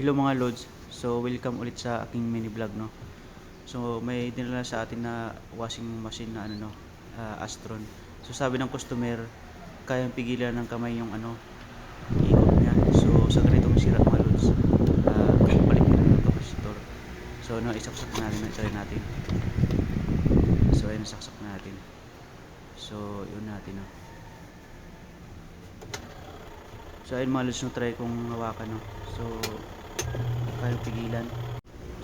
Hello mga lods. So welcome ulit sa aking mini vlog no. So may dinala sa atin na washing machine na Astron. So sabi ng customer, kayang pigilan ng kamay yung ikot niya. So sa ganitong sira mga lods, palit na ng kapasitor. So isaksak natin, try natin. So ayun, saksak natin. So yun natin no. So ayun mga lods, no, try kong hawakan no. So kayang pigilan.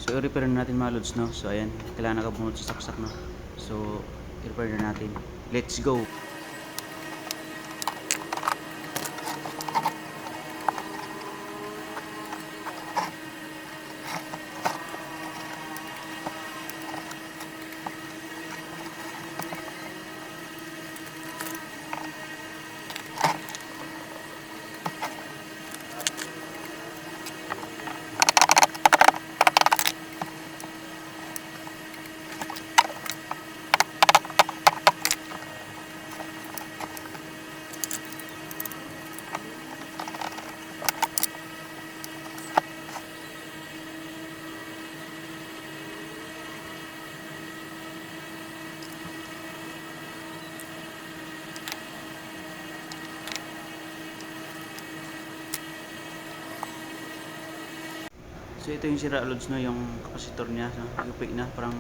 So i-repair na natin mga lods no. So ayan, kailangan nakabunod sa saksak no. So i-repair na natin. Let's go. So ito yung sira lods no, yung kapasitor niya no, upik na, parang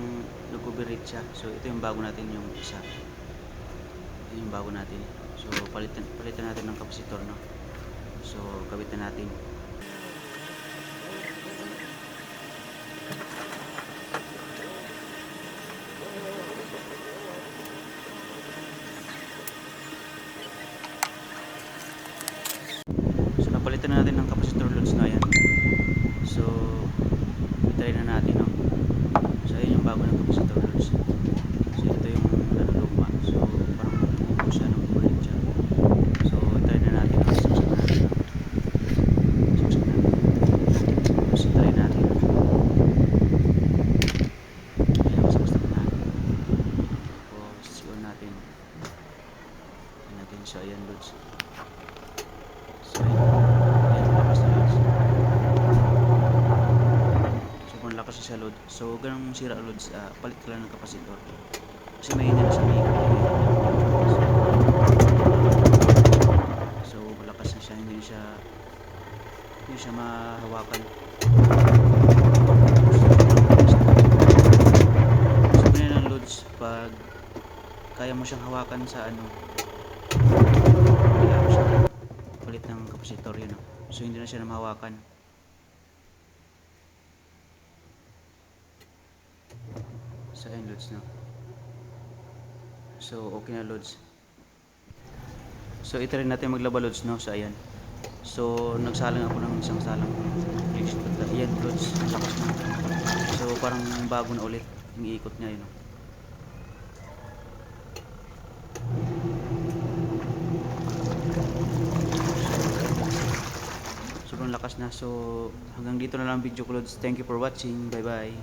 nag-overheat siya. So ito yung bago natin, yung isa. Ito yung bago natin. So palitan natin ng kapasitor no. So kabitan natin. So napalitan na natin ng kapasitor lods na yan. So try na natin no. So ayun yung bago ng kapasitor lods. So ito yung luma. So parang bumubo siya, nag-overheat siya. So try na natin, saksak na natin. Saksak na natin. So try natin. Ayan, saksak na natin. Tapos on natin. Ayan natin. So ayan lods. So ayan, lakas na lods. Sobrang lakas siya load. So ganang sira loads, palit ka lang ng kapasitor. Kasi may hindi na siya may so malakas na siya, hindi siya mahawakan. So ganyan ang loads pag kaya mo siyang hawakan sa kailangan mo siya palit ng kapasitor yun no? So hindi na siya na mahawakan. So ayun loads no. So okay na loads. So ito rin natin maglaba loads no. So ayan. So nagsalang ako ng isang salang flex. Ayan loads, lakas na. So parang bago na ulit yung iikot niya yun no. Sobrang lakas na. So hanggang dito na lang video ko loads. Thank you for watching. Bye bye.